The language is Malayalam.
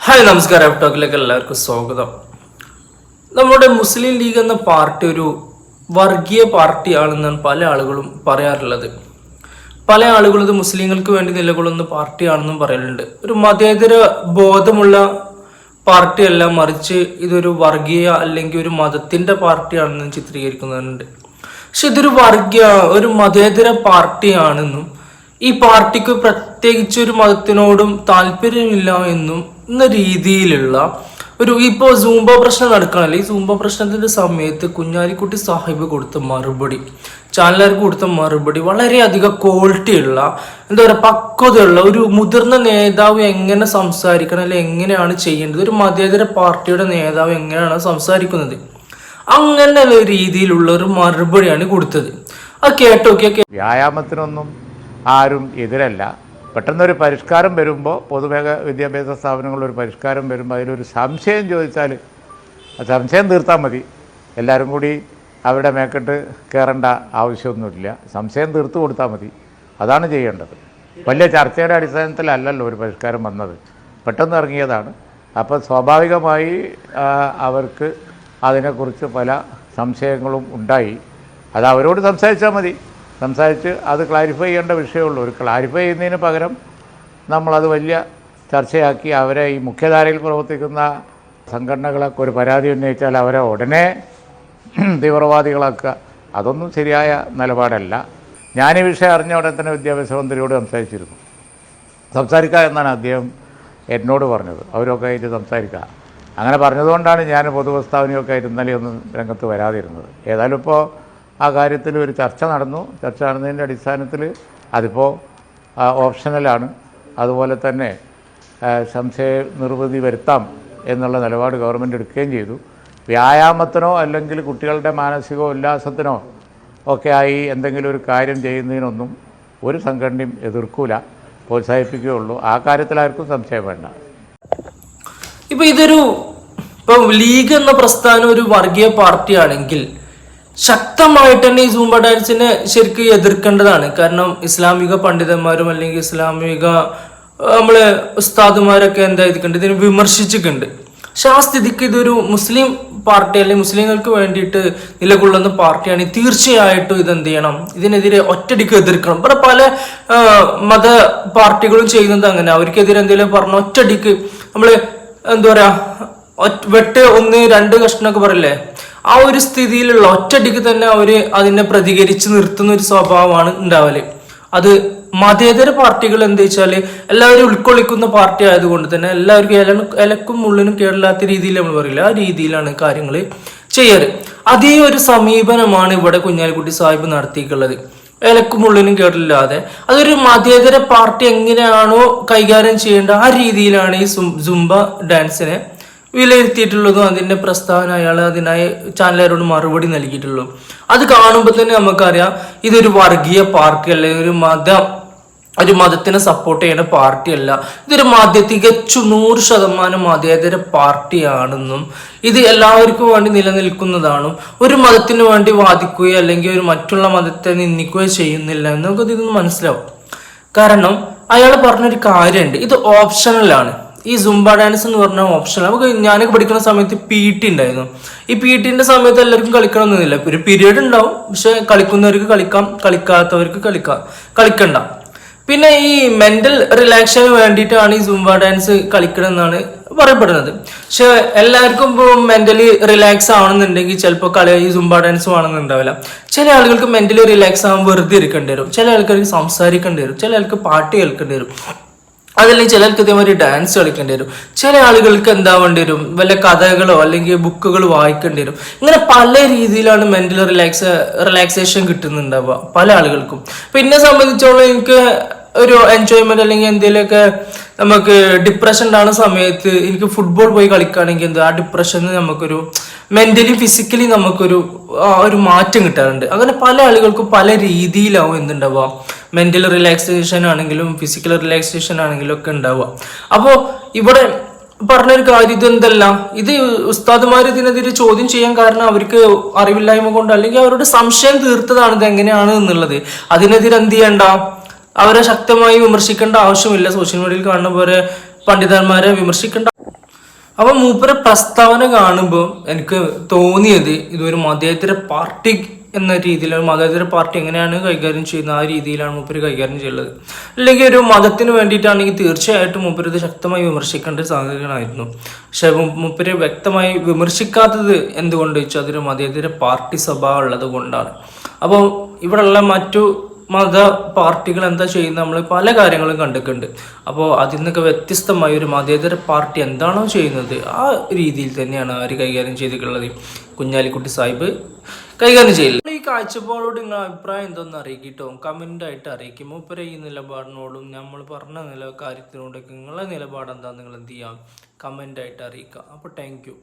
ഹായ് നമസ്കാരം. ടോക്കിലേക്ക് എല്ലാവർക്കും സ്വാഗതം. നമ്മുടെ മുസ്ലിം ലീഗ് എന്ന പാർട്ടി ഒരു വർഗീയ പാർട്ടിയാണെന്നാണ് പല ആളുകളും പറയാറുള്ളത്. പല ആളുകളും ഇത് മുസ്ലിങ്ങൾക്ക് വേണ്ടി നിലകൊള്ളുന്ന പാർട്ടിയാണെന്നും പറയലുണ്ട്. ഒരു മതേതര ബോധമുള്ള പാർട്ടിയല്ല, മറിച്ച് ഇതൊരു വർഗീയ അല്ലെങ്കിൽ ഒരു മതത്തിന്റെ പാർട്ടിയാണെന്നും ചിത്രീകരിക്കുന്നുണ്ട്. പക്ഷെ ഇതൊരു ഒരു മതേതര പാർട്ടിയാണെന്നും ഈ പാർട്ടിക്ക് പ്രത്യേകിച്ച് ഒരു മതത്തിനോടും താല്പര്യമില്ല എന്നും എന്ന രീതിയിലുള്ള ഇപ്പോൾ സൂംബ പ്രശ്നം നടക്കണല്ലോ. ഈ സൂംബ പ്രശ്നത്തിന്റെ സമയത്ത് കുഞ്ഞാലിക്കുട്ടി സാഹിബ് കൊടുത്ത മറുപടി, ചാനലുകാർക്ക് കൊടുത്ത മറുപടി വളരെയധികം ക്വാളിറ്റി ഉള്ള, എന്താ പറയുക, പക്വതയുള്ള ഒരു മുതിർന്ന നേതാവ് എങ്ങനെ സംസാരിക്കണം അല്ലെങ്കിൽ എങ്ങനെയാണ് ചെയ്യേണ്ടത്, ഒരു മതേതര പാർട്ടിയുടെ നേതാവ് എങ്ങനെയാണ് സംസാരിക്കുന്നത്, അങ്ങനെയുള്ള രീതിയിലുള്ള ഒരു മറുപടിയാണ് കൊടുത്തത്. അത് കേട്ടോക്കിയ വ്യായാമത്തിനൊന്നും ആരും എതിരല്ല. പെട്ടെന്നൊരു പരിഷ്കാരം വരുമ്പോൾ, പൊതുമേഖ വിദ്യാഭ്യാസ സ്ഥാപനങ്ങളിലൊരു പരിഷ്കാരം വരുമ്പോൾ അതിലൊരു സംശയം ചോദിച്ചാൽ ആ സംശയം തീർത്താൽ മതി. എല്ലാവരും കൂടി അവിടെ മേക്കെട്ട് കയറേണ്ട ആവശ്യമൊന്നുമില്ല. സംശയം തീർത്തു കൊടുത്താൽ മതി. അതാണ് ചെയ്യേണ്ടത്. വലിയ ചർച്ചയുടെ അടിസ്ഥാനത്തിലല്ലല്ലോ ഒരു പരിഷ്കാരം വന്നത്, പെട്ടെന്ന് ഇറങ്ങിയതാണ്. അപ്പോൾ സ്വാഭാവികമായി അവർക്ക് അതിനെക്കുറിച്ച് പല സംശയങ്ങളും ഉണ്ടായി. അത് അവരോട് സംസാരിച്ചാൽ മതി. സംസാരിച്ച് അത് ക്ലാരിഫൈ ചെയ്യേണ്ട വിഷയമുള്ളൂ. ഒരു ക്ലാരിഫൈ ചെയ്യുന്നതിന് പകരം നമ്മളത് വലിയ ചർച്ചയാക്കി അവരെ ഈ മുഖ്യധാരയിൽ പ്രവർത്തിക്കുന്ന സംഘടനകളൊക്കെ ഒരു പരാതി ഉന്നയിച്ചാൽ അവരെ ഉടനെ തീവ്രവാദികളാക്കുക, അതൊന്നും ശരിയായ നിലപാടല്ല. ഞാൻ ഈ വിഷയം അറിഞ്ഞ ഉടനെ തന്നെ വിദ്യാഭ്യാസ മന്ത്രിയോട് സംസാരിക്കുക എന്നാണ് അദ്ദേഹം എന്നോട് പറഞ്ഞത്. അവരൊക്കെ ആയിട്ട് സംസാരിക്കുക അങ്ങനെ പറഞ്ഞതുകൊണ്ടാണ് ഞാൻ പൊതുപ്രസ്താവനയൊക്കെ ആയിട്ട് ഇന്നലെ ഒന്നും രംഗത്ത് വരാതിരുന്നത്. ഏതായാലും ഇപ്പോൾ ആ കാര്യത്തിൽ ഒരു ചർച്ച നടന്നതിൻ്റെ അടിസ്ഥാനത്തിൽ അതിപ്പോൾ ഓപ്ഷണലാണ്. അതുപോലെ തന്നെ സംശയ നിർവൃതി വരുത്താം എന്നുള്ള നിലപാട് ഗവൺമെൻറ് എടുക്കുകയും ചെയ്തു. വ്യായാമത്തിനോ അല്ലെങ്കിൽ കുട്ടികളുടെ മാനസിക ഉല്ലാസത്തിനോ ഒക്കെ ആയി എന്തെങ്കിലും ഒരു കാര്യം ചെയ്യുന്നതിനൊന്നും ഒരു സംഘടനയും എതിർക്കൂല, പ്രോത്സാഹിപ്പിക്കുകയുള്ളൂ. ആ കാര്യത്തിൽ ആർക്കും സംശയം വേണ്ട. ഇപ്പോൾ ലീഗ് എന്ന പ്രസ്ഥാനം ഒരു വർഗീയ പാർട്ടിയാണെങ്കിൽ ശക്തമായിട്ട് തന്നെ ഈ സൂംബ ഡാൻസിനെ ശരിക്കും എതിർക്കേണ്ടതാണ്. കാരണം ഇസ്ലാമിക പണ്ഡിതന്മാരും അല്ലെങ്കിൽ ഇസ്ലാമിക ഉസ്താദുമാരൊക്കെ എന്താ ചെയ്തിട്ടുണ്ട്, ഇതിനെ വിമർശിച്ചിട്ടുണ്ട്. പക്ഷെ ആ സ്ഥിതിക്ക് ഇതൊരു മുസ്ലിം പാർട്ടി അല്ലെങ്കിൽ മുസ്ലിങ്ങൾക്ക് വേണ്ടിയിട്ട് നിലകൊള്ളുന്ന പാർട്ടിയാണ്. തീർച്ചയായിട്ടും ഇതെന്ത് ചെയ്യണം, ഇതിനെതിരെ ഒറ്റടിക്ക് എതിർക്കണം. ഇവിടെ പല മത പാർട്ടികളും ചെയ്യുന്നത് അങ്ങനെ. അവർക്കെതിരെ എന്തെങ്കിലും പറഞ്ഞ ഒറ്റടിക്ക് എന്താ പറയാ, വെട്ട് 1-2 കഷ്ണമൊക്കെ പറയില്ലേ, ആ ഒരു സ്ഥിതിയിലുള്ള ഒറ്റടിക്ക് തന്നെ അവര് അതിനെ പ്രതികരിച്ച് നിർത്തുന്ന ഒരു സ്വഭാവമാണ് ഉണ്ടാവല്. അത് മതേതര പാർട്ടികൾ എന്താ വെച്ചാല് എല്ലാവരും ഉൾക്കൊള്ളിക്കുന്ന പാർട്ടി ആയതുകൊണ്ട് തന്നെ എല്ലാവർക്കും ഇലക്കും മുള്ളിനും കേടില്ലാത്ത രീതിയിൽ നമ്മൾ പറയില്ല, ആ രീതിയിലാണ് കാര്യങ്ങൾ ചെയ്യാറ്. അതേ ഒരു സമീപനമാണ് ഇവിടെ കുഞ്ഞാലിക്കുട്ടി സാഹിബ് നടത്തിയിട്ടുള്ളത്. ഇലക്കും മുള്ളിനും കേടില്ലാതെ അതൊരു മതേതര പാർട്ടി എങ്ങനെയാണോ കൈകാര്യം ചെയ്യേണ്ട ആ രീതിയിലാണ് ഈ സുംബ ഡാൻസിനെ വിലയിരുത്തിയിട്ടുള്ളതും അതിന്റെ പ്രസ്താവന അയാൾ അതിനായി ചാനലുകാരോട് മറുപടി നൽകിയിട്ടുള്ളൂ. അത് കാണുമ്പോൾ തന്നെ നമുക്കറിയാം ഇതൊരു വർഗീയ പാർട്ടി അല്ല, ഒരു മതത്തിനെ സപ്പോർട്ട് ചെയ്യുന്ന പാർട്ടിയല്ല. ഇതൊരു തികച്ചും 100% മതേതര പാർട്ടിയാണെന്നും ഇത് എല്ലാവർക്കും വേണ്ടി നിലനിൽക്കുന്നതാണും ഒരു മതത്തിന് വേണ്ടി വാദിക്കുകയോ അല്ലെങ്കിൽ ഒരു മറ്റുള്ള മതത്തെ നിന്ദിക്കുകയോ ചെയ്യുന്നില്ല എന്നൊക്കെ ഇതൊന്ന് മനസ്സിലാവും. കാരണം അയാൾ പറഞ്ഞൊരു കാര്യമുണ്ട്, ഇത് ഓപ്ഷണലാണ്. ഈ സുംബ ഡാൻസ് എന്ന് പറഞ്ഞ ഓപ്ഷൻ നമുക്ക് ഞാനൊക്കെ പഠിക്കുന്ന സമയത്ത് PT ഉണ്ടായിരുന്നു. ഈ PTന്റെ സമയത്ത് എല്ലാവർക്കും കളിക്കണമെന്നില്ല, ഒരു പീരീഡ് ഉണ്ടാവും. പക്ഷെ കളിക്കുന്നവർക്ക് കളിക്കാം, കളിക്കാത്തവർക്ക് കളിക്കണ്ട. പിന്നെ ഈ മെന്റൽ റിലാക്സിന് വേണ്ടിയിട്ടാണ് ഈ സുംബ ഡാൻസ് കളിക്കണമെന്നാണ് പറയപ്പെടുന്നത്. പക്ഷെ എല്ലാവർക്കും ഇപ്പോൾ മെന്റലി റിലാക്സ് ആവണമെന്നുണ്ടെങ്കിൽ ചിലപ്പോൾ ഈ സുംബ ഡാൻസ് വേണമെന്നുണ്ടാവില്ല. ചില ആളുകൾക്ക് മെന്റലി റിലാക്സ് ആവാൻ വെറുതെ ഇരിക്കേണ്ടി വരും, ചില ആൾക്കാർക്ക് സംസാരിക്കേണ്ടി വരും, ചില ആൾക്ക് പാട്ട് കേൾക്കേണ്ടി വരും, അതല്ലെങ്കിൽ ചിലർക്ക് ഇതേമാതിരി ഡാൻസ് കളിക്കേണ്ടി വരും, ചില ആളുകൾക്ക് എന്താവേണ്ടി വരും, വല്ല കഥകളോ അല്ലെങ്കിൽ ബുക്കുകൾ വായിക്കേണ്ടി വരും. ഇങ്ങനെ പല രീതിയിലാണ് മെന്റൽ റിലാക്സേഷൻ കിട്ടുന്നുണ്ടാവുക പല ആളുകൾക്കും. എന്നെ സംബന്ധിച്ചോളം എനിക്ക് ഒരു എൻജോയ്മെന്റ് അല്ലെങ്കിൽ എന്തെങ്കിലുമൊക്കെ നമുക്ക് ഡിപ്രഷൻ ഉണ്ടാകുന്ന സമയത്ത് എനിക്ക് ഫുട്ബോൾ പോയി കളിക്കുകയാണെങ്കിൽ ആ ഡിപ്രഷന് നമുക്കൊരു മെന്റലി ഫിസിക്കലി നമുക്കൊരു മാറ്റം കിട്ടാറുണ്ട്. അങ്ങനെ പല ആളുകൾക്കും പല രീതിയിലാവും എന്തുണ്ടാവുക, മെന്റൽ റിലാക്സേഷൻ ആണെങ്കിലും ഫിസിക്കൽ റിലാക്സേഷൻ ആണെങ്കിലും ഒക്കെ ഉണ്ടാവുക. അപ്പോൾ ഇവിടെ പറഞ്ഞൊരു കാര്യം ഇതെന്തല്ല, ഇത് ഉസ്താദുമാർ ഇതിനെതിരെ ചോദ്യം ചെയ്യാൻ കാരണം അവർക്ക് അറിവില്ലായ്മ കൊണ്ട് അല്ലെങ്കിൽ അവരുടെ സംശയം തീർത്തതാണ് ഇത് എങ്ങനെയാണ് എന്നുള്ളത്. അതിനെതിരെ എന്ത് ചെയ്യണ്ട, അവരെ ശക്തമായി വിമർശിക്കേണ്ട ആവശ്യമില്ല. സോഷ്യൽ മീഡിയയിൽ കാണുന്ന പോലെ പണ്ഡിതന്മാരെ വിമർശിക്കേണ്ട അപ്പൊ മൂപ്പരെ പ്രസ്താവന കാണുമ്പോൾ എനിക്ക് തോന്നിയത് ഇതൊരു മതേതര പാർട്ടി എന്ന രീതിയിൽ, ഒരു മതേതര പാർട്ടി എങ്ങനെയാണ് കൈകാര്യം ചെയ്യുന്നത് ആ രീതിയിലാണ് മൂപ്പര് കൈകാര്യം ചെയ്യുന്നത്. അല്ലെങ്കിൽ ഒരു മതത്തിന് വേണ്ടിയിട്ടാണെങ്കിൽ തീർച്ചയായിട്ടും മൂപ്പര് ഇത് ശക്തമായി വിമർശിക്കേണ്ട സാഹചര്യമായിരുന്നു. പക്ഷെ മൂപ്പര് വ്യക്തമായി വിമർശിക്കാത്തത് എന്തുകൊണ്ട് വെച്ചാൽ അതൊരു മതേതര പാർട്ടി സ്വഭാവം ഉള്ളത് കൊണ്ടാണ്. അപ്പോൾ ഇവിടെയുള്ള മറ്റു മത പാർട്ടികൾ എന്താ ചെയ്യുന്നത് നമ്മൾ പല കാര്യങ്ങളും കണ്ടിട്ടുണ്ട്. അപ്പോൾ അതിൽ നിന്നൊക്കെ വ്യത്യസ്തമായി ഒരു മതേതര പാർട്ടി എന്താണോ ചെയ്യുന്നത് ആ രീതിയിൽ തന്നെയാണ് അവർ കൈകാര്യം ചെയ്തിട്ടുള്ളത്. കുഞ്ഞാലിക്കുട്ടി സാഹിബ് കൈകാര്യം ചെയ്യില്ല. ഈ കാഴ്ചപ്പാടോട് നിങ്ങളുടെ അഭിപ്രായം എന്തോന്ന് അറിയിക്കട്ടോ, കമൻ്റായിട്ട് അറിയിക്കും. മൂപ്പരെ ഈ നിലപാടിനോടും നമ്മൾ പറഞ്ഞ കാര്യത്തിനോടൊക്കെ നിങ്ങളുടെ നിലപാട് എന്താ നിങ്ങൾ എന്ത് ചെയ്യാം, കമൻ്റായിട്ട് അറിയിക്കുക. അപ്പോൾ താങ്ക് യു.